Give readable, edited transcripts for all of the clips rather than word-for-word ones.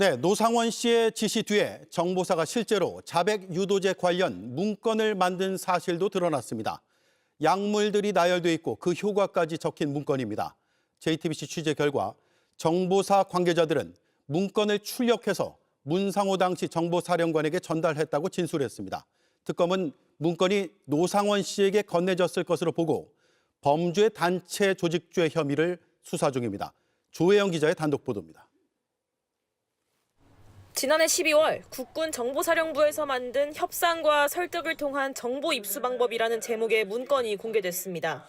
네, 노상원 씨의 지시 뒤에 정보사가 실제로 자백 유도제 관련 문건을 만든 사실도 드러났습니다. 약물들이 나열돼 있고 그 효과까지 적힌 문건입니다. JTBC 취재 결과 정보사 관계자들은 문건을 출력해서 문상호 당시 정보사령관에게 전달했다고 진술했습니다. 특검은 문건이 노상원 씨에게 건네졌을 것으로 보고 범죄 단체 조직죄 혐의를 수사 중입니다. 조혜영 기자의 단독 보도입니다. 지난해 12월 국군 정보사령부에서 만든 협상과 설득을 통한 정보 입수 방법이라는 제목의 문건이 공개됐습니다.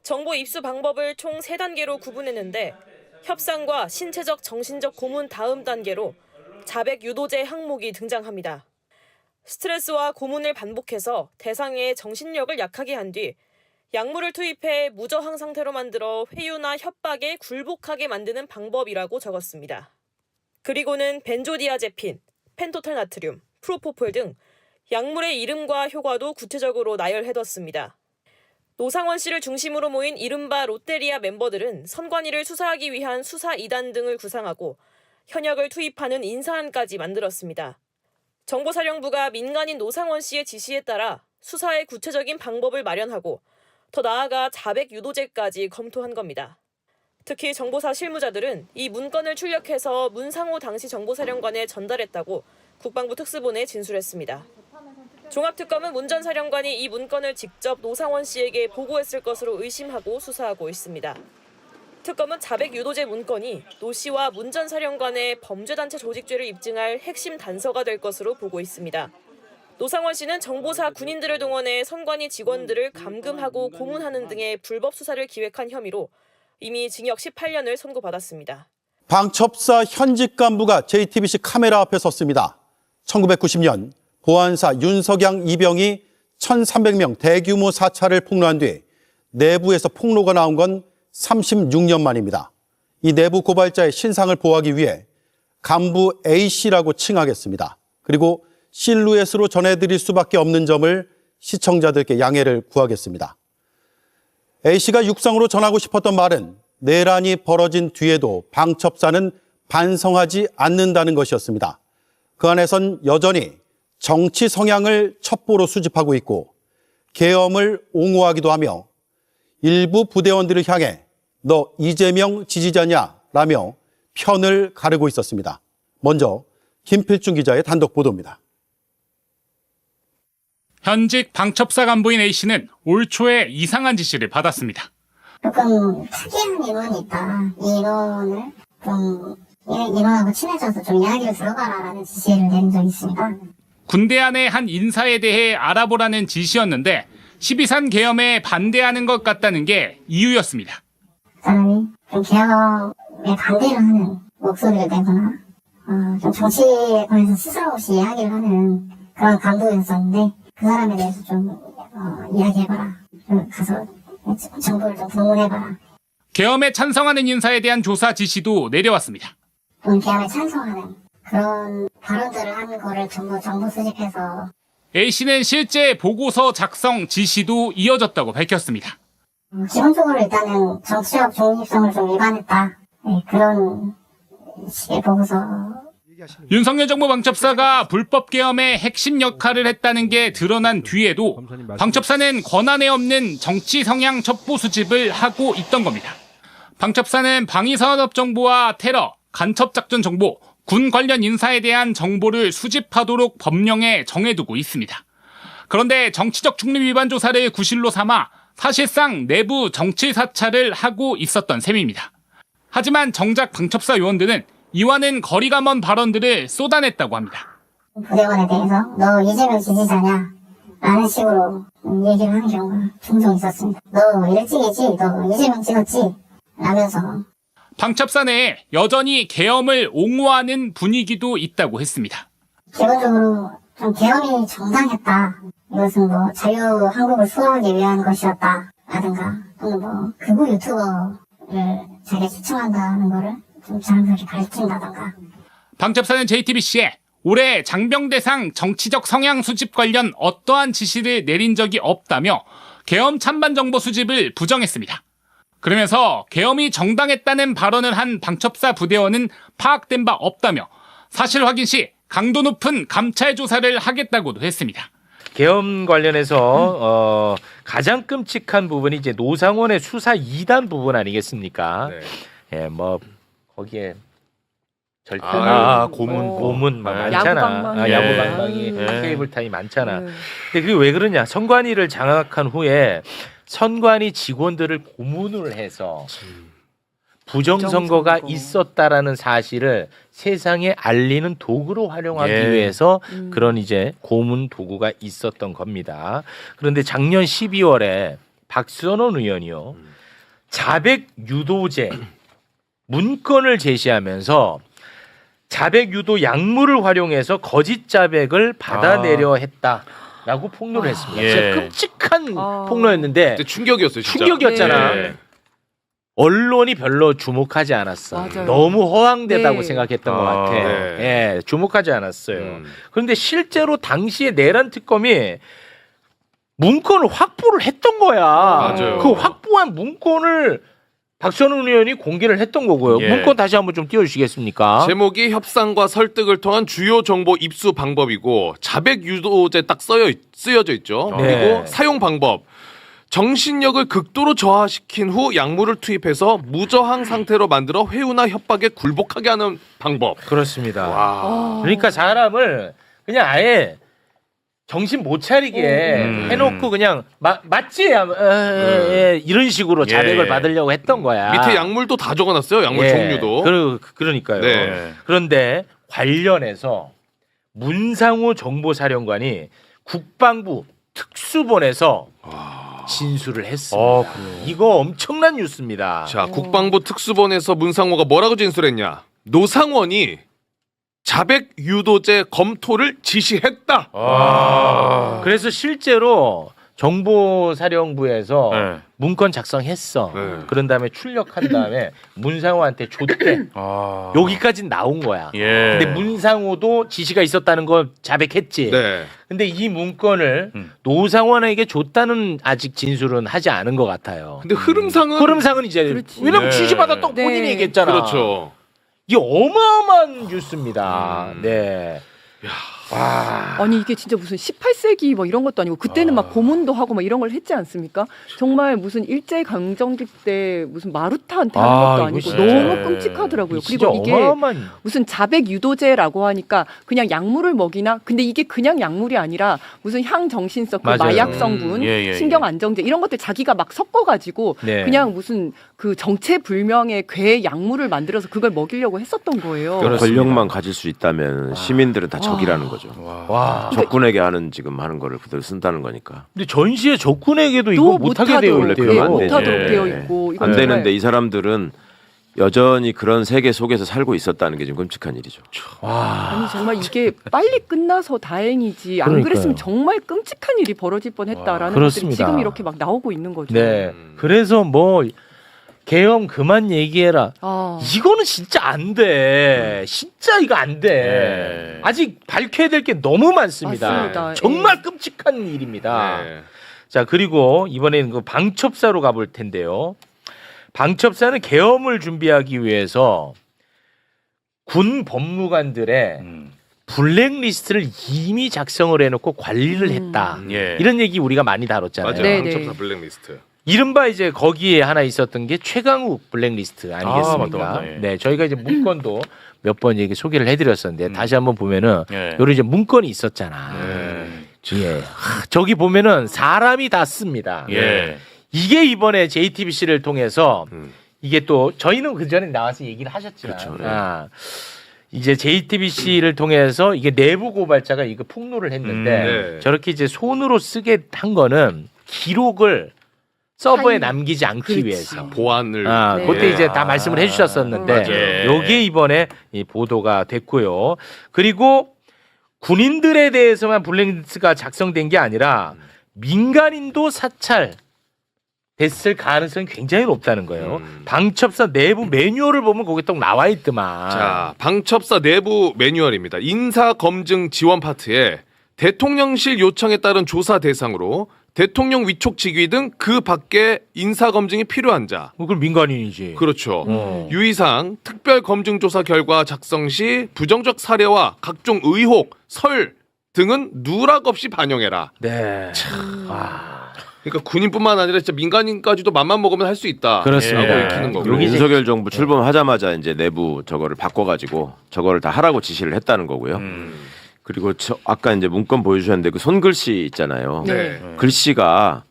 정보 입수 방법을 총 3단계로 구분했는데 협상과 신체적 정신적 고문 다음 단계로 자백 유도제 항목이 등장합니다. 스트레스와 고문을 반복해서 대상의 정신력을 약하게 한 뒤 약물을 투입해 무저항 상태로 만들어 회유나 협박에 굴복하게 만드는 방법이라고 적었습니다. 그리고는 벤조디아제핀, 펜토탈 나트륨, 프로포폴 등 약물의 이름과 효과도 구체적으로 나열해뒀습니다. 노상원 씨를 중심으로 모인 이른바 롯데리아 멤버들은 선관위를 수사하기 위한 수사 2단 등을 구상하고 현역을 투입하는 인사안까지 만들었습니다. 정보사령부가 민간인 노상원 씨의 지시에 따라 수사의 구체적인 방법을 마련하고 더 나아가 자백 유도제까지 검토한 겁니다. 특히 정보사 실무자들은 이 문건을 출력해서 문상호 당시 정보사령관에 전달했다고 국방부 특수본에 진술했습니다. 종합특검은 문 전 사령관이 이 문건을 직접 노상원 씨에게 보고했을 것으로 의심하고 수사하고 있습니다. 특검은 자백 유도제 문건이 노 씨와 문 전 사령관의 범죄단체 조직죄를 입증할 핵심 단서가 될 것으로 보고 있습니다. 노상원 씨는 정보사 군인들을 동원해 선관위 직원들을 감금하고 고문하는 등의 불법 수사를 기획한 혐의로 이미 징역 18년을 선고받았습니다. 방첩사 현직 간부가 JTBC 카메라 앞에 섰습니다. 1990년 보안사 윤석양 이병이 1,300명 대규모 사찰을 폭로한 뒤 내부에서 폭로가 나온 건 36년 만입니다. 이 내부 고발자의 신상을 보호하기 위해 간부 A씨라고 칭하겠습니다. 그리고 실루엣으로 전해드릴 수밖에 없는 점을 시청자들께 양해를 구하겠습니다. A씨가 육성으로 전하고 싶었던 말은 내란이 벌어진 뒤에도 방첩사는 반성하지 않는다는 것이었습니다. 그 안에선 여전히 정치 성향을 첩보로 수집하고 있고 계엄을 옹호하기도 하며 일부 부대원들을 향해 너 이재명 지지자냐 라며 편을 가르고 있었습니다. 먼저 김필중 기자의 단독 보도입니다. 현직 방첩사 간부인 A씨는 올 초에 이상한 지시를 받았습니다. 조금 특이한 인원이 있다. 이 인원을 인원하고 친해져서 좀 이야기를 들어봐라라는 지시를 내린 적이 있습니다. 군대 안의 한 인사에 대해 알아보라는 지시였는데 12.3 계엄에 반대하는 것 같다는 게 이유였습니다. 그 사람이 좀 계엄에 반대를 하는 목소리를 내거나 좀 정치에 관해서 스스럼 없이 이야기를 하는 그런 간부였었는데 그 사람에 대해서 좀 이야기해봐라. 좀 가서 정보를 좀 동원해봐라. 계엄에 찬성하는 인사에 대한 조사 지시도 내려왔습니다. 좀 계엄에 찬성하는 그런 발언들을 하는 거를 전부 정보 수집해서 A씨는 실제 보고서 작성 지시도 이어졌다고 밝혔습니다. 기본적으로 일단은 정치적 중립성을 좀 위반했다. 네, 그런 식의 보고서. 윤석열 정부 방첩사가 불법 계엄의 핵심 역할을 했다는 게 드러난 뒤에도 방첩사는 권한에 없는 정치 성향 첩보 수집을 하고 있던 겁니다. 방첩사는 방위산업 정보와 테러, 간첩작전 정보, 군 관련 인사에 대한 정보를 수집하도록 법령에 정해두고 있습니다. 그런데 정치적 중립 위반 조사를 구실로 삼아 사실상 내부 정치 사찰을 하고 있었던 셈입니다. 하지만 정작 방첩사 요원들은 이와는 거리가 먼 발언들을 쏟아냈다고 합니다. 부대원에 대해서 너 이재명 지지자냐? 라는 식으로 얘기를 하는 경우가 종종 있었습니다. 너 일찍이지? 너 이재명 찍었지? 라면서. 방첩사 내에 여전히 계엄을 옹호하는 분위기도 있다고 했습니다. 기본적으로 좀 계엄이 정당했다. 이것은 뭐 자유한국을 수호하기 위한 것이었다. 라든가 또는 뭐 극우 유튜버를 자기가 시청한다는 거를 좀 자연스럽게 가르친다던가. 방첩사는 JTBC에 올해 장병대상 정치적 성향 수집 관련 어떠한 지시를 내린 적이 없다며 계엄 찬반 정보 수집을 부정했습니다. 그러면서 계엄이 정당했다는 발언을 한 방첩사 부대원은 파악된 바 없다며 사실 확인 시 강도 높은 감찰 조사를 하겠다고도 했습니다. 계엄 관련해서 가장 끔찍한 부분이 이제 노상원의 수사 2단 부분 아니겠습니까? 네. 예, 뭐 거기에 절대 고문 막 많잖아. 야구 방망이, 케이블 타이 많잖아. 근데 그게 왜 그러냐? 선관위를 장악한 후에 선관위 직원들을 고문을 해서 부정선거가 있었다라는 사실을 세상에 알리는 도구로 활용하기 위해서 그런 이제 고문 도구가 있었던 겁니다. 그런데 작년 12월에 박선원 의원이요. 자백 유도제 문건을 제시하면서 자백 유도 약물을 활용해서 거짓 자백을 받아내려 했다라고 폭로를 했습니다. 진짜 끔찍한 폭로였는데 근데 충격이었어요. 진짜. 충격이었잖아. 네. 언론이 별로 주목하지 않았어. 맞아요. 너무 허황되다고 네. 생각했던 것 같아. 네. 예, 주목하지 않았어요. 그런데 실제로 당시에 내란 특검이 문건을 확보를 했던 거야. 맞아요. 그 확보한 문건을 박선훈 의원이 공개를 했던 거고요. 예. 문건 다시 한번 좀 띄워주시겠습니까? 제목이 협상과 설득을 통한 주요 정보 입수 방법이고 자백 유도제 딱 쓰여져 있죠. 네. 그리고 사용 방법. 정신력을 극도로 저하시킨 후 약물을 투입해서 무저항 상태로 만들어 회유나 협박에 굴복하게 하는 방법. 그렇습니다. 와. 그러니까 사람을 그냥 아예 정신 못 차리게 해놓고 그냥 맞지? 이런 식으로 자백을 받으려고 했던 거야. 밑에 약물도 다 적어놨어요. 약물 종류도. 그러니까요. 네. 그런데 관련해서 문상호 정보사령관이 국방부 특수본에서 진술을 했습니다. 이거 엄청난 뉴스입니다. 자, 국방부 특수본에서 문상호가 뭐라고 진술했냐? 노상원이 자백 유도제 검토를 지시했다. 그래서 실제로 정보사령부에서 문건 작성했어. 네. 그런 다음에 출력한 다음에 문상호한테 줬대. 여기까지 나온 거야. 근데 문상호도 지시가 있었다는 걸 자백했지. 네. 근데 이 문건을 노상원에게 줬다는 아직 진술은 하지 않은 것 같아요. 근데 흐름상은 이제 그렇지. 왜냐면 지시받았다고 네. 본인이 얘기했잖아. 그렇죠. 이게 어마어마한 뉴스입니다. 네. 아니 이게 진짜 무슨 18세기 뭐 이런 것도 아니고 그때는 막 고문도 하고 막 이런 걸 했지 않습니까? 정말 무슨 일제 강점기 때 무슨 마루타한테 하는 것도 이거 아니고 진짜. 너무 끔찍하더라고요. 진짜 그리고 이게 어마어마한 무슨 자백 유도제라고 하니까 그냥 약물을 먹이나? 근데 이게 그냥 약물이 아니라 무슨 향정신성, 그 맞아요. 마약 성분, 신경 안정제 이런 것들 자기가 막 섞어가지고 네. 그냥 무슨 그 정체불명의 괴 약물을 만들어서 그걸 먹이려고 했었던 거예요. 권력만 가질 수 있다면 시민들은 다 적이라는 거죠. 와. 적군에게 하는 거를 그대로 쓴다는 거니까. 근데 전시에 적군에게도 이거 또 못하게 되어 원래 있대요. 그러면 안 되지. 못하도록 네. 되어 있고 이건 안 정말 되는데 이 사람들은 여전히 그런 세계 속에서 살고 있었다는 게 좀 끔찍한 일이죠. 아니 정말 이게 빨리 끝나서 다행이지 안 그러니까요. 그랬으면 정말 끔찍한 일이 벌어질 뻔했다라는 그렇습니다. 것들이 지금 이렇게 막 나오고 있는 거죠. 네. 그래서 뭐 계엄 그만 얘기해라. 이거는 진짜 안 돼. 진짜 이거 안 돼. 아직 밝혀야 될 게 너무 많습니다. 맞습니다. 정말 끔찍한 일입니다. 네. 자, 그리고 이번에는 그 방첩사로 가볼 텐데요. 방첩사는 계엄을 준비하기 위해서 군 법무관들의 블랙리스트를 이미 작성을 해놓고 관리를 했다. 이런 얘기 우리가 많이 다뤘잖아요. 맞아요. 네, 방첩사 네. 블랙리스트. 이른바 이제 거기에 하나 있었던 게 최강욱 블랙리스트 아니겠습니까? 맞다. 네, 저희가 이제 문건도 몇 번 얘기 소개를 해드렸었는데 다시 한번 보면은 요런 이제 문건이 있었잖아. 예, 저기 보면은 사람이 다 씁니다. 이게 이번에 JTBC를 통해서 이게 또 저희는 그 전에 나와서 얘기를 하셨지만, 그렇죠. 이제 JTBC를 통해서 이게 내부 고발자가 이거 폭로를 했는데 네. 저렇게 이제 손으로 쓰게 한 거는 기록을 서버에 타임. 남기지 않기 그렇지. 위해서. 보안을. 네. 그때 이제 다 말씀을 해주셨었는데 맞아요. 요게 이번에 이 보도가 됐고요. 그리고 군인들에 대해서만 블랙리스트가 작성된 게 아니라 민간인도 사찰 됐을 가능성이 굉장히 높다는 거예요. 방첩사 내부 매뉴얼을 보면 거기 딱 나와 있더만. 자, 방첩사 내부 매뉴얼입니다. 인사 검증 지원 파트에 대통령실 요청에 따른 조사 대상으로 대통령 위촉 직위 등 그 밖에 인사 검증이 필요한 자. 그건 민간인이지. 그렇죠. 유의사항 특별검증조사 결과 작성 시 부정적 사례와 각종 의혹, 설 등은 누락 없이 반영해라. 네. 그러니까 군인뿐만 아니라 진짜 민간인까지도 맘만 먹으면 할 수 있다. 그렇습니다. 라고 읽히는 거고. 그리고 윤석열 정부 출범하자마자 이제 내부 저거를 바꿔가지고 저거를 다 하라고 지시를 했다는 거고요. 그리고 아까 이제 문건 보여주셨는데 그 손글씨 있잖아요. 네. 글씨가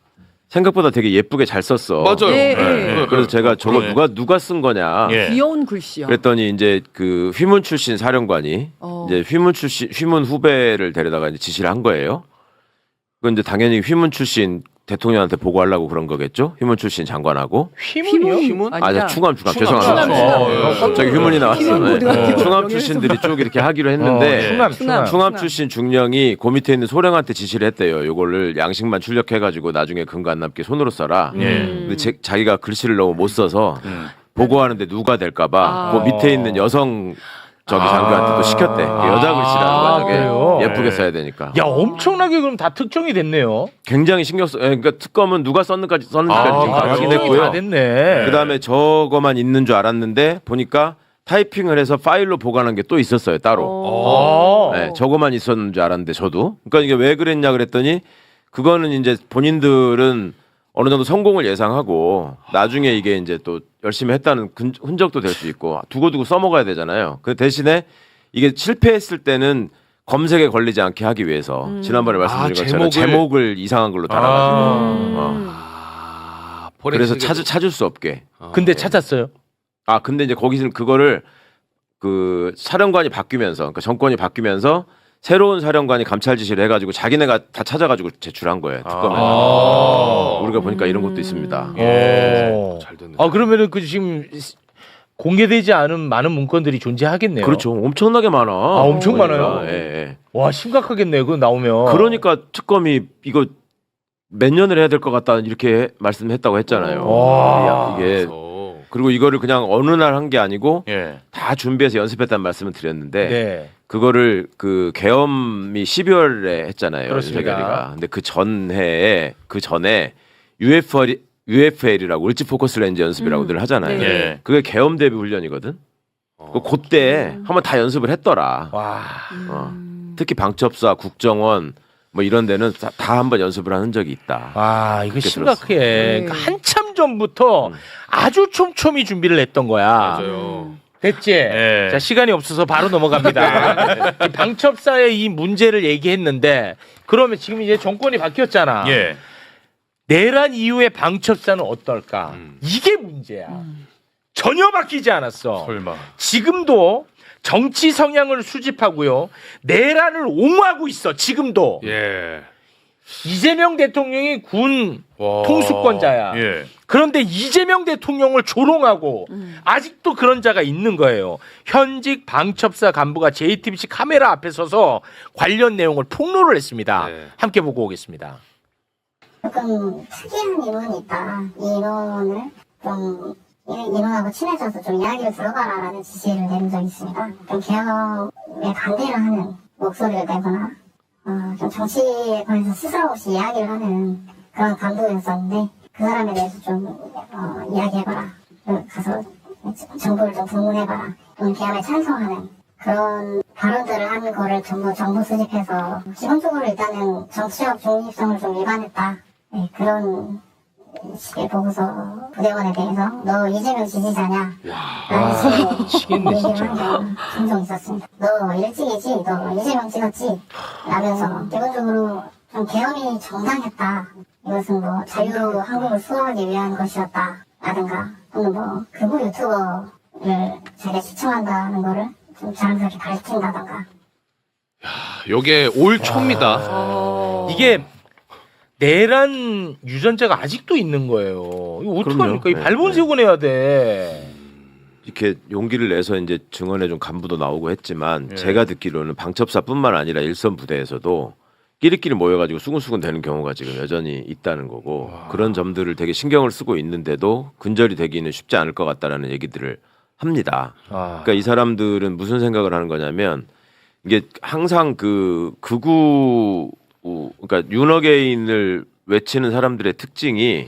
생각보다 되게 예쁘게 잘 썼어. 맞아요. 네, 네. 그래서 제가 저거 누가 쓴 거냐. 귀여운 글씨야. 그랬더니 이제 그 휘문 출신 사령관이 이제 휘문 후배를 데려다가 이제 지시를 한 거예요. 그건 이제 당연히 휘문 출신 대통령한테 보고하려고 그런 거겠죠? 휘문 출신 장관하고. 휘문? 아, 충암 죄송합니다. 갑자기 휘문이 나왔어요. 네. 충암 출신들이 쭉 이렇게 하기로 했는데 충암 출신 중령이 그 밑에 있는 소령한테 지시를 했대요. 요거를 양식만 출력해가지고 나중에 근거 안 남게 손으로 써라. 근데 자기가 글씨를 너무 못 써서 보고하는데 누가 될까봐 그 밑에 있는 여성 장교한테 또 시켰대. 여자 글씨라는 거 저게 예쁘게 써야 되니까. 야, 엄청나게 그럼 다 특정이 됐네요. 굉장히 신경 써. 그러니까 특검은 누가 썼는지까지 지금 확인됐고요. 다 됐네. 그다음에 저거만 있는 줄 알았는데 보니까 타이핑을 해서 파일로 보관한 게 또 있었어요 따로. 네, 저거만 있었는 줄 알았는데 저도. 그러니까 이게 왜 그랬냐 그랬더니 그거는 이제 본인들은 어느 정도 성공을 예상하고 나중에 이게 이제 또 열심히 했다는 흔적도 될 수 있고 두고두고 써먹어야 되잖아요. 그 대신에 이게 실패했을 때는 검색에 걸리지 않게 하기 위해서 지난번에 말씀드린 것처럼 제목을 이상한 걸로 달아가지고 그래서 찾을 수 없게. 근데 찾았어요? 근데 이제 거기서는 그거를 그 사령관이 바뀌면서 그러니까 정권이 바뀌면서 새로운 사령관이 감찰 지시를 해가지고 자기네가 다 찾아가지고 제출한 거예요 특검에. 우리가 보니까 이런 것도 있습니다. 잘 됐네. 그러면은 그 지금 공개되지 않은 많은 문건들이 존재하겠네요. 그렇죠. 엄청나게 많아. 엄청 많아요. 예. 와, 심각하겠네요. 그거 나오면. 그러니까 특검이 이거 몇 년을 해야 될 것 같다 이렇게 말씀했다고 했잖아요. 이게 그리고 이거를 그냥 어느 날 한 게 아니고 다 준비해서 연습했다는 말씀을 드렸는데 그거를 그 계엄이 12월에 했잖아요. 윤석열이가. 근데 그 전에 UFL이라고 울지 포커스 렌즈 연습이라고들 하잖아요. 그게 계엄 대비 훈련이거든. 그때 한번 다 연습을 했더라. 특히 방첩사, 국정원 뭐 이런 데는 다 한번 연습을 한 적이 있다. 이거 심각해. 그러니까 한참 전부터 아주 촘촘히 준비를 했던 거야. 맞아요. 됐지? 자, 시간이 없어서 바로 넘어갑니다. 이 방첩사의 이 문제를 얘기했는데 그러면 지금 이제 정권이 바뀌었잖아. 내란 이후의 방첩사는 어떨까? 이게 문제야. 전혀 바뀌지 않았어. 설마. 지금도 정치 성향을 수집하고요. 내란을 옹호하고 있어. 지금도. 이재명 대통령이 군 통수권자야. 그런데 이재명 대통령을 조롱하고 아직도 그런 자가 있는 거예요. 현직 방첩사 간부가 JTBC 카메라 앞에 서서 관련 내용을 폭로를 했습니다. 함께 보고 오겠습니다. 조금 특이한 인원이 있다. 이 인원을 좀 인원하고 친해져서 좀 이야기를 들어봐라라는 지시를 내린 적이 있습니다. 좀 개혁에 반대를 하는 목소리를 내거나 좀 정치에 관해서 스스럼 없이 이야기를 하는 그런 간부였었는데 그 사람에 대해서 좀 이야기해봐라. 가서 정보를 좀 불문해봐라. 좀 개혁에 찬성하는 그런 발언들을 하는 거를 전부 정보 수집해서 기본적으로 일단은 정치적 중립성을 좀 위반했다. 그런 식의 보고서 부대원에 대해서 너 이재명 지지자냐? 라는 식으로 얘기를 한 게 종종 있었습니다. 너 일찍이지? 너 이재명 찍었지? 라면서 기본적으로 좀 계엄이 정당했다. 이것은 뭐 자유로 한국을 수호하기 위한 것이었다. 라든가 또는 뭐 극우 유튜버를 자기가 시청한다는 거를 좀 자랑스럽게 밝힌다던가. 요게 올 초입니다. 이게 내란 유전자가 아직도 있는 거예요. 이거 어떡합니까? 이 발본색원 해야 돼. 이렇게 용기를 내서 이제 증언해 준 간부도 나오고 했지만 제가 듣기로는 방첩사뿐만 아니라 일선 부대에서도 끼리끼리 모여가지고 수근수근 되는 경우가 지금 여전히 있다는 거고 그런 점들을 되게 신경을 쓰고 있는데도 근절이 되기는 쉽지 않을 것 같다라는 얘기들을 합니다. 그러니까 이 사람들은 무슨 생각을 하는 거냐면 이게 항상 그 극우 그러니까 윤어게인을 외치는 사람들의 특징이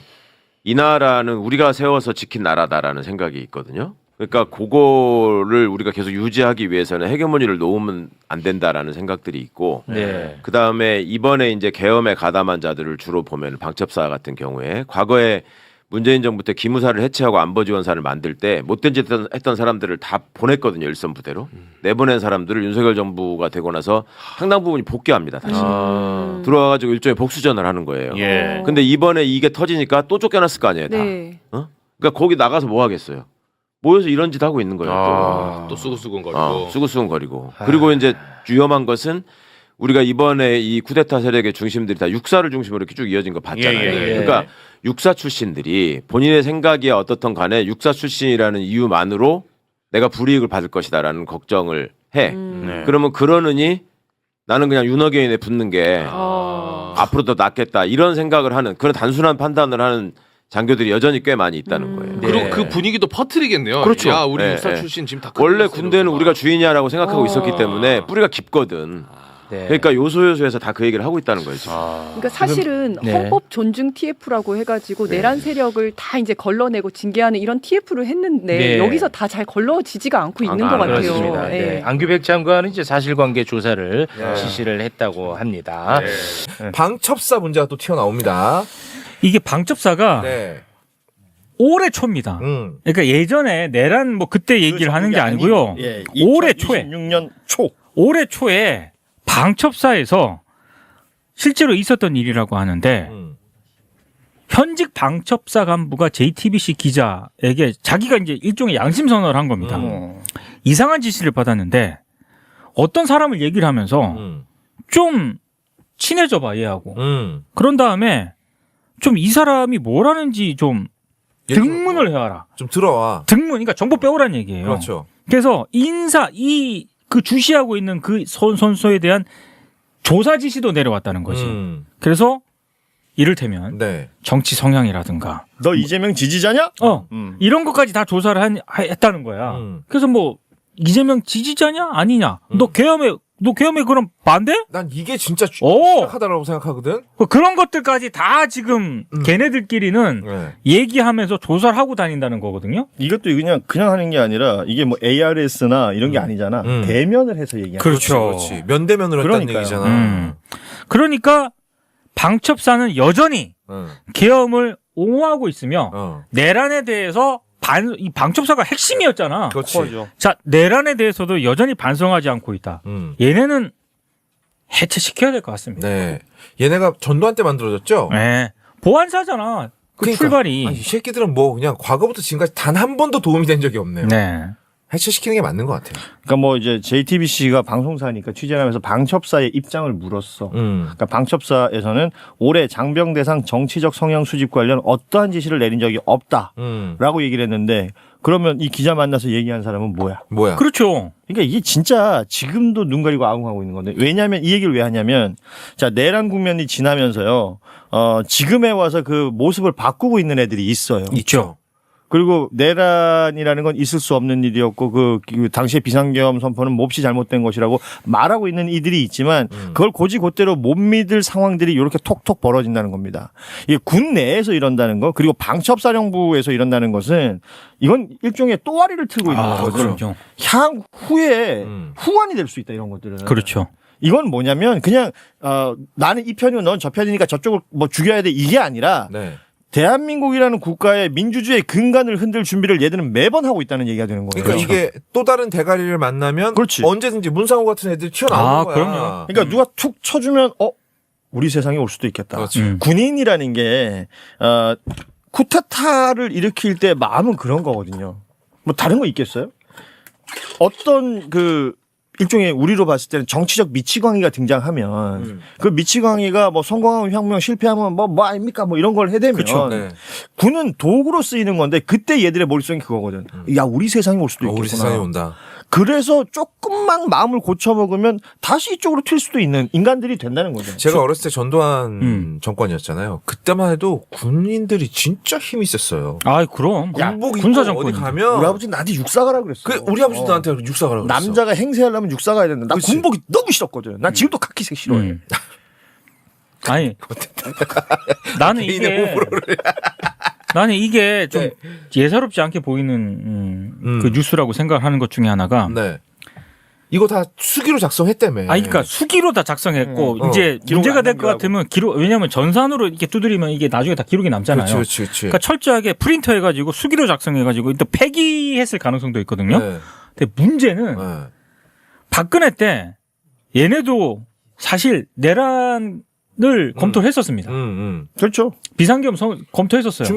이 나라는 우리가 세워서 지킨 나라다라는 생각이 있거든요. 그러니까 그거를 우리가 계속 유지하기 위해서는 헤게모니를 놓으면 안 된다라는 생각들이 있고 그 다음에 이번에 이제 계엄에 가담한 자들을 주로 보면 방첩사 같은 경우에 과거에 문재인 정부 때 기무사를 해체하고 안보지원사를 만들 때 못된 짓 했던 사람들을 다 보냈거든요. 일선 부대로. 내보낸 사람들을 윤석열 정부가 되고 나서 상당 부분이 복귀합니다. 다시. 들어와가지고 일종의 복수전을 하는 거예요. 근데 이번에 이게 터지니까 또 쫓겨났을 거 아니에요. 다. 그러니까 거기 나가서 뭐 하겠어요. 모여서 이런 짓 하고 있는 거예요. 또 수근수근거리고. 수근수근거리고. 그리고 이제 위험한 것은 우리가 이번에 이 쿠데타 세력의 중심들이 다 육사를 중심으로 이렇게 쭉 이어진 거 봤잖아요. 그러니까 육사 출신들이 본인의 생각이 어떻든 간에 육사 출신이라는 이유만으로 내가 불이익을 받을 것이다라는 걱정을 해. 그러면 그러느니 나는 그냥 윤호개인에 붙는 게 앞으로 더 낫겠다 이런 생각을 하는 그런 단순한 판단을 하는 장교들이 여전히 꽤 많이 있다는 거예요. 그리고 그 분위기도 퍼뜨리겠네요. 그렇죠. 야, 우리 육사 출신 지금 다 원래 군대는 우리가 주인이야라고 생각하고 있었기 때문에 뿌리가 깊거든. 그러니까 요소요소에서 다 그 얘기를 하고 있다는 거예요. 지금. 그러니까 사실은 헌법 존중 TF라고 해가지고 내란 세력을 다 이제 걸러내고 징계하는 이런 TF를 했는데 여기서 다 잘 걸러지지가 않고 있는 것 같아요. 그렇습니다. 안규백 장관은 이제 사실관계 조사를 실시를 했다고 합니다. 방첩사 문제가 또 튀어나옵니다. 이게 방첩사가 올해 초입니다. 그러니까 예전에 내란 뭐 그때 얘기를 하는 게 아니고요. 올해 초에 2026년 초. 올해 초에 방첩사에서 실제로 있었던 일이라고 하는데 현직 방첩사 간부가 JTBC 기자에게 자기가 이제 일종의 양심 선언을 한 겁니다. 이상한 지시를 받았는데 어떤 사람을 얘기를 하면서 좀 친해져 봐 얘하고. 그런 다음에 좀 이 사람이 뭘 하는지 좀 등문을 해와라. 좀 들어와. 등문, 그러니까 정보 빼오라는 얘기예요. 그렇죠. 그래서 그 주시하고 있는 그 선수에 대한 조사 지시도 내려왔다는 거지. 그래서 이를테면 정치 성향이라든가 너 이재명 지지자냐? 이런 것까지 다 조사를 했다는 거야. 그래서 뭐 이재명 지지자냐 아니냐? 너 계엄에 그럼 반대? 난 이게 진짜 심각하다고 생각하거든. 그런 것들까지 다 지금 걔네들끼리는 얘기하면서 조사를 하고 다닌다는 거거든요. 이것도 그냥 하는 게 아니라 이게 뭐 ARS나 이런 게 아니잖아. 대면을 해서 얘기하는 그렇죠. 그렇지. 면대면으로 했다는 얘기잖아. 그러니까 방첩사는 여전히 계엄을 옹호하고 있으며 내란에 대해서 이 방첩사가 핵심이었잖아. 그렇지. 자, 내란에 대해서도 여전히 반성하지 않고 있다. 얘네는 해체시켜야 될 것 같습니다. 얘네가 전두환 때 만들어졌죠? 보안사잖아. 그러니까, 출발이. 아니, 이 새끼들은 뭐 그냥 과거부터 지금까지 단 한 번도 도움이 된 적이 없네요. 해체시키는 게 맞는 것 같아요. 그러니까 뭐 이제 JTBC가 방송사니까 취재를 하면서 방첩사의 입장을 물었어. 그러니까 방첩사에서는 올해 장병 대상 정치적 성향 수집 관련 어떠한 지시를 내린 적이 없다라고 얘기를 했는데 그러면 이 기자 만나서 얘기한 사람은 뭐야? 그렇죠. 그러니까 이게 진짜 지금도 눈 가리고 아웅하고 있는 건데 왜냐하면 이 얘기를 왜 하냐면 자 내란 국면이 지나면서요. 지금에 와서 그 모습을 바꾸고 있는 애들이 있어요. 있죠. 그리고 내란이라는 건 있을 수 없는 일이었고 그 당시에 비상계엄 선포는 몹시 잘못된 것이라고 말하고 있는 이들이 있지만 그걸 곧이곧대로 못 믿을 상황들이 이렇게 톡톡 벌어진다는 겁니다. 이게 군 내에서 이런다는 거 그리고 방첩사령부에서 이런다는 것은 이건 일종의 또아리를 틀고 있는 거거든요. 향후에 후환이 될 수 있다 이런 것들은. 그렇죠. 이건 뭐냐면 그냥 나는 이 편이고 넌 저 편이니까 저쪽을 뭐 죽여야 돼 이게 아니라 대한민국이라는 국가의 민주주의의 근간을 흔들 준비를 얘들은 매번 하고 있다는 얘기가 되는 거예요. 그러니까 이게 또 다른 대가리를 만나면 언제든지 문상호 같은 애들이 튀어나오는 거야. 그럼요. 그러니까 누가 툭 쳐주면 우리 세상에 올 수도 있겠다. 군인이라는 게 쿠데타를 일으킬 때 마음은 그런 거거든요. 뭐 다른 거 있겠어요? 어떤 일종의 우리로 봤을 때는 정치적 미치광이가 등장하면 그 미치광이가 뭐 성공하면 혁명 실패하면 뭐 아닙니까 뭐 이런 걸 해대면 군은 도구로 쓰이는 건데 그때 얘들의 머릿속에 그거거든. 야 우리 세상이 올 수도 있겠구나. 우리 세상이 온다. 그래서 조금만 마음을 고쳐먹으면 다시 이쪽으로 튈 수도 있는 인간들이 된다는 거죠. 제가 어렸을 때 전두환 정권이었잖아요. 그때만 해도 군인들이 진짜 힘이 있었어요. 그럼. 군복 군사 입고 어디 가면 우리 아버지 나한테 육사 가라 그랬어. 우리 아버지도 나한테 육사 가라 그랬어. 남자가 행세하려면 육사 가야 된다. 나 군복이 너무 싫었거든. 난 지금도 카키색 싫어해. 아니 나는 이게 좀 예사롭지 않게 보이는 그 뉴스라고 생각하는 것 중에 하나가 네. 이거 다 수기로 작성했다며. 그러니까 수기로 다 작성했고 이제 문제가 될 것 같으면 기록 왜냐하면 전산으로 이렇게 두드리면 이게 나중에 다 기록이 남잖아요. 그렇지. 그러니까 철저하게 프린터 해가지고 수기로 작성해가지고 또 폐기했을 가능성도 있거든요. 네. 근데 문제는 박근혜 때 얘네도 사실 내란을 검토를 했었습니다. 그렇죠. 비상계엄 검토했었어요.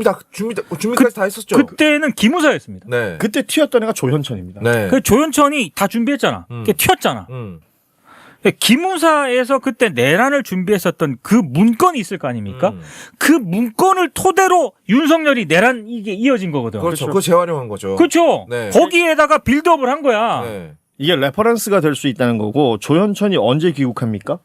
준비까지 다 했었죠. 그때는 기무사였습니다. 네. 그때 튀었던 애가 조현천입니다. 네. 그 조현천이 다 준비했잖아. 튀었잖아. 기무사에서 그때 내란을 준비했었던 그 문건이 있을 거 아닙니까? 그 문건을 토대로 윤석열이 내란 이게 이어진 거거든. 그렇죠. 그거 재활용한 거죠. 그렇죠. 네. 거기에다가 빌드업을 한 거야. 네. 이게 레퍼런스가 될 수 있다는 거고 조현천이 언제 귀국합니까?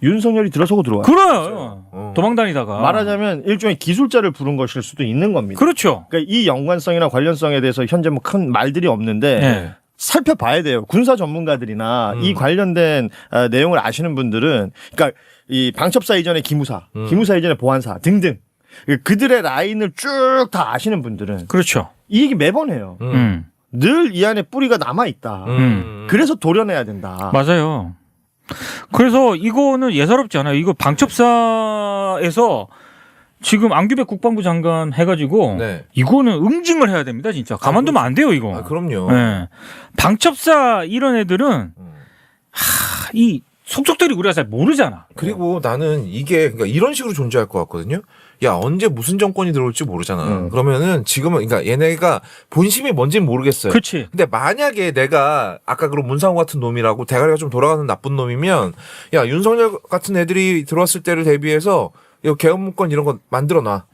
윤석열이 들어서고 들어와요. 그래요. 도망다니다가. 말하자면 일종의 기술자를 부른 것일 수도 있는 겁니다. 그렇죠. 그러니까 이 연관성이나 관련성에 대해서 현재 뭐 큰 말들이 없는데 네. 살펴봐야 돼요. 군사 전문가들이나 이 관련된 내용을 아시는 분들은 그러니까 이 방첩사 이전의 기무사, 기무사 이전의 보안사 등등 그들의 라인을 쭉 다 아시는 분들은 그렇죠. 이 얘기 매번 해요. 늘 이 안에 뿌리가 남아 있다. 그래서 도려내야 된다. 맞아요. 그래서 이거는 예사롭지 않아요. 이거 방첩사에서 지금 안규백 국방부 장관 해가지고 이거는 응징을 해야 됩니다. 진짜 가만두면 안 돼요 이거. 그럼요. 네. 방첩사 이런 애들은 이 속속들이 우리가 잘 모르잖아. 그리고 나는 이게 그러니까 이런 식으로 존재할 것 같거든요. 야 언제 무슨 정권이 들어올지 모르잖아. 그러면은 지금은 그러니까 얘네가 본심이 뭔지는 모르겠어요. 그렇지. 근데 만약에 내가 아까 그런 문상호 같은 놈이라고 대가리가 좀 돌아가는 나쁜 놈이면 야 윤석열 같은 애들이 들어왔을 때를 대비해서 이거 개헌 문건 이런 거 만들어놔.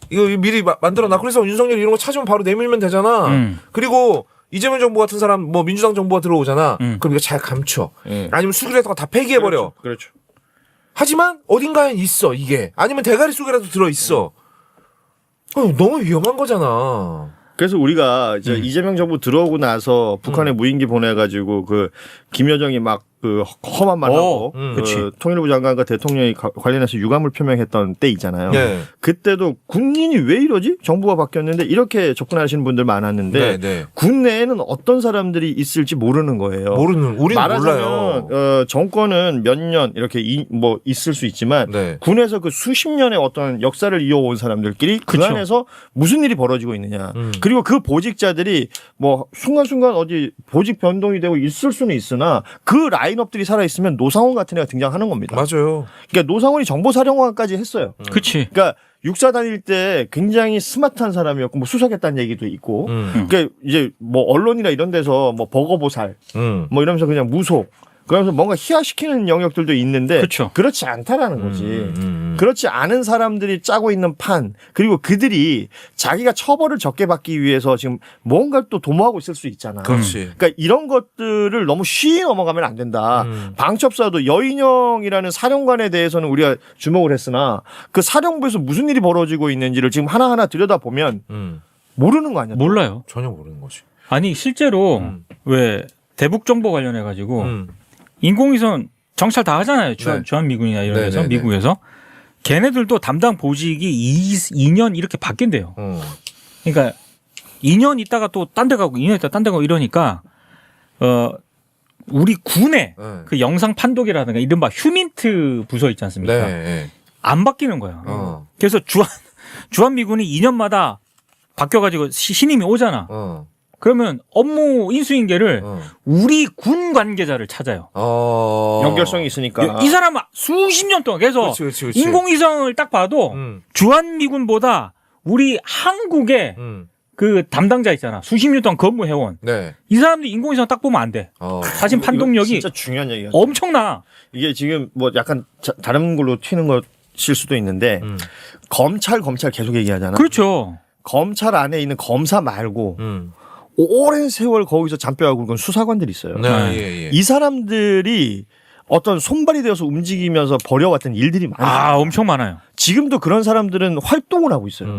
이거 미리 만들어놔. 그래서 윤석열 이런 거 찾으면 바로 내밀면 되잖아. 그리고 이재명 정부 같은 사람 뭐 민주당 정부가 들어오잖아. 그럼 이거 잘 감춰. 아니면 수기를 다 폐기해버려. 그렇죠. 하지만 어딘가에 있어 이게. 아니면 대가리 속에라도 들어있어. 너무 위험한 거잖아. 그래서 우리가 이제 이재명 정부 들어오고 나서 북한에 무인기 보내가지고 그 김여정이 막 그 험한 말하고 그 통일부 장관과 대통령이 관련해서 유감을 표명했던 때 있잖아요. 네. 그때도 군인이 왜 이러지? 정부가 바뀌었는데 이렇게 접근하시는 분들 많았는데 군 내에는 어떤 사람들이 있을지 모르는 거예요. 우리는 말하자면 몰라요. 정권은 몇 년 이렇게 뭐 있을 수 있지만 군에서 그 수십 년의 어떤 역사를 이어온 사람들끼리 그 안에서 무슨 일이 벌어지고 있느냐. 그리고 그 보직자들이 뭐 순간순간 어디 보직 변동이 되고 있을 수는 있으나 그 라인업들이 살아있으면 노상원 같은 애가 등장하는 겁니다. 맞아요. 그러니까 노상원이 정보사령관까지 했어요. 그렇지. 그러니까 육사 다닐 때 굉장히 스마트한 사람이었고 뭐 수석했다는 얘기도 있고 그러니까 이제 뭐 언론이나 이런 데서 뭐 버거보살 뭐 이러면서 그냥 무속 그러면서 뭔가 희화시키는 영역들도 있는데 그렇죠. 그렇지 않다라는 거지. 그렇지 않은 사람들이 짜고 있는 판 그리고 그들이 자기가 처벌을 적게 받기 위해서 지금 뭔가를 또 도모하고 있을 수 있잖아. 그렇지. 그러니까 이런 것들을 너무 쉬이 넘어가면 안 된다. 방첩사도 여인영이라는 사령관에 대해서는 우리가 주목을 했으나 그 사령부에서 무슨 일이 벌어지고 있는지를 지금 하나하나 들여다보면 모르는 거 아니야? 몰라요. 전혀 모르는 거지. 아니 실제로 왜 대북 정보 관련해 가지고 인공위성 정찰 다 하잖아요. 주한미군이나 이런 데서 미국에서. 걔네들도 담당 보직이 2년 이렇게 바뀐대요. 그러니까 2년 있다가 또 딴 데 가고 2년 있다가 딴 데 가고 이러니까 우리 군의 그 영상 판독이라든가 이른바 휴민트 부서 있지 않습니까? 안 바뀌는 거야. 그래서 주한미군이 2년마다 바뀌어가지고 신임이 오잖아. 그러면 업무 인수인계를 우리 군 관계자를 찾아요. 연결성이 있으니까. 이 사람은 수십 년 동안 그래서 그렇지. 인공위성을 딱 봐도 주한미군보다 우리 한국의 그 담당자 있잖아. 수십 년 동안 근무해온. 이 사람들이 인공위성 딱 보면 안 돼. 사진 판독력이 진짜 중요한 얘기가 엄청나. 이게 지금 뭐 약간 다른 걸로 튀는 것일 수도 있는데 검찰 계속 얘기하잖아. 그렇죠. 검찰 안에 있는 검사 말고 오랜 세월 거기서 잔뼈가 굵은 수사관들이 있어요. 이 사람들이 어떤 손발이 되어서 움직이면서 벌여왔던 일들이 많아요. 엄청 많아요. 지금도 그런 사람들은 활동을 하고 있어요.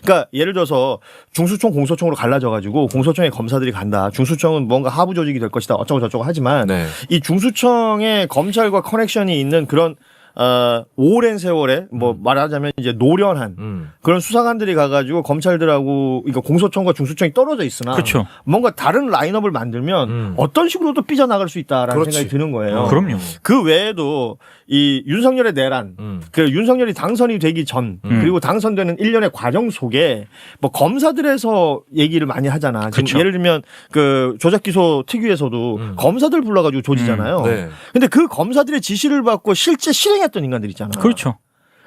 그러니까 예를 들어서 중수청 공소청으로 갈라져가지고 공소청에 검사들이 간다. 중수청은 뭔가 하부 조직이 될 것이다. 어쩌고 저쩌고 하지만 이 중수청에 검찰과 커넥션이 있는 그런 오랜 세월에 뭐 말하자면 이제 노련한 그런 수사관들이 가가지고 검찰들하고 이거 공소청과 중수청이 떨어져 있으나 그렇죠. 뭔가 다른 라인업을 만들면 어떤 식으로도 삐져나갈 수 있다라는 그렇지. 생각이 드는 거예요. 그럼요. 그 외에도 이 윤석열의 내란, 그 윤석열이 당선이 되기 전 그리고 당선되는 일련의 과정 속에 뭐 검사들에서 얘기를 많이 하잖아. 지금 그쵸. 예를 들면 그 조작기소 특위에서도 검사들 불러가지고 조지잖아요. 네. 근데 그 검사들의 지시를 받고 실제 실행했던 인간들 있잖아. 그렇죠.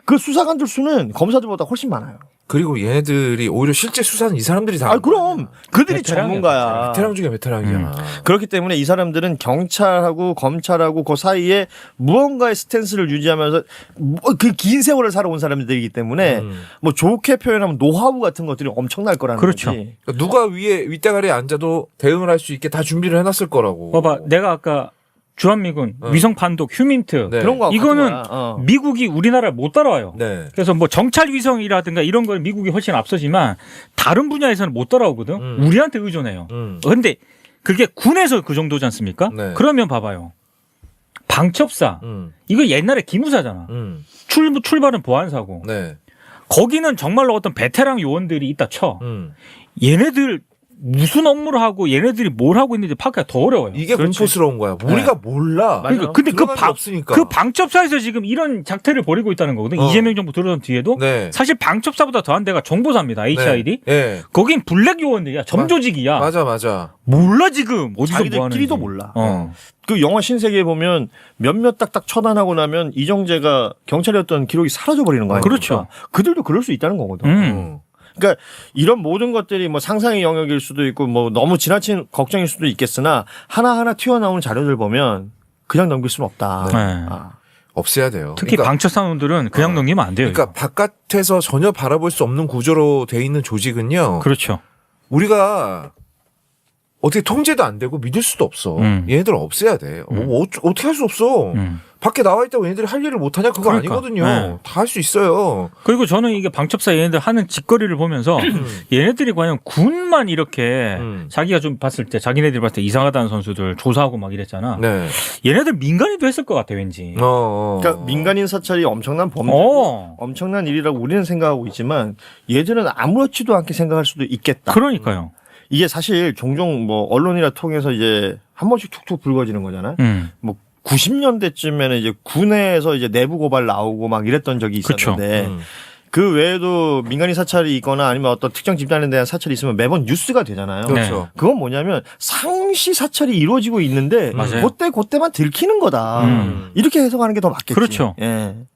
그 수사관들 수는 검사들보다 훨씬 많아요. 그리고 얘네들이 오히려 실제 수사는 이 사람들이 다. 아, 그럼 그들이 베테랑이야, 전문가야. 베테랑 중에 베테랑이잖아. 그렇기 때문에 이 사람들은 경찰하고 검찰하고 그 사이에 무언가의 스탠스를 유지하면서 그 긴 세월을 살아온 사람들이기 때문에 뭐 좋게 표현하면 노하우 같은 것들이 엄청날 거라는 그렇죠. 거지. 그러니까 누가 위에 윗대가리에 앉아도 대응을 할 수 있게 다 준비를 해놨을 거라고. 봐봐, 내가 아까 주한미군 위성 판독 휴민트 네. 그런 거 이거는 같은 거야. 미국이 우리나라를 못 따라와요. 네. 그래서 뭐 정찰 위성이라든가 이런 걸 미국이 훨씬 앞서지만 다른 분야에서는 못 따라오거든. 우리한테 의존해요. 근데 그게 군에서 그 정도지 않습니까? 네. 그러면 봐봐요. 방첩사 이거 옛날에 기무사잖아. 출발은 보안사고. 네. 거기는 정말로 어떤 베테랑 요원들이 있다 쳐. 음. 얘네들 무슨 업무를 하고 얘네들이 뭘 하고 있는지 파악하기가 더 어려워요. 이게 공포스러운 거야. 우리가 몰라. 그러니까 근데 들어간 게 없으니까. 그 방첩사에서 지금 이런 작태를 벌이고 있다는 거거든. 이재명 정부 들어선 뒤에도 네. 사실 방첩사보다 더한 데가 정보사입니다. HID. 네. 거긴 블랙 요원들이야. 점조직이야. 맞아. 몰라 지금 어디서 뭐 자기들끼리도 하는지. 몰라. 어. 그 영화 신세계에 보면 몇몇 딱딱 처단하고 나면 이정재가 경찰이었던 기록이 사라져 버리는 거야. 그렇죠. 그들도 그럴 수 있다는 거거든. 그러니까 이런 모든 것들이 뭐 상상의 영역일 수도 있고 뭐 너무 지나친 걱정일 수도 있겠으나 하나하나 튀어나오는 자료들 보면 그냥 넘길 수는 없다. 네. 아. 없애야 돼요. 특히 그러니까, 방첩사원들은 그냥 넘기면 안 돼요. 그러니까 바깥에서 전혀 바라볼 수 없는 구조로 돼 있는 조직은요. 이거. 그렇죠. 우리가 어떻게 통제도 안 되고 믿을 수도 없어. 얘네들 없애야 돼. 어떻게 할 수 없어. 밖에 나와 있다고 얘네들이 할 일을 못 하냐? 그거 그러니까. 아니거든요. 네. 다 할 수 있어요. 그리고 저는 이게 방첩사 얘네들 하는 짓거리를 보면서 얘네들이 과연 군만 이렇게 자기가 좀 봤을 때 자기네들이 봤을 때 이상하다는 선수들 조사하고 막 이랬잖아. 네. 얘네들 민간인도 했을 것 같아 왠지. 그러니까 민간인 사찰이 엄청난 범죄고 엄청난 일이라고 우리는 생각하고 있지만 얘들은 아무렇지도 않게 생각할 수도 있겠다. 그러니까요. 이게 사실 종종 뭐 언론이나 통해서 이제 한 번씩 툭툭 불거지는 거잖아. 뭐 90년대쯤에는 이제 군에서 이제 내부 고발 나오고 막 이랬던 적이 있었는데 그 외에도 민간인 사찰이 있거나 아니면 어떤 특정 집단에 대한 사찰이 있으면 매번 뉴스가 되잖아요. 그렇죠. 그건 뭐냐면 상시 사찰이 이루어지고 있는데 맞아요. 그때만 들키는 거다. 이렇게 해석하는 게 더 맞겠지. 그렇죠. 예.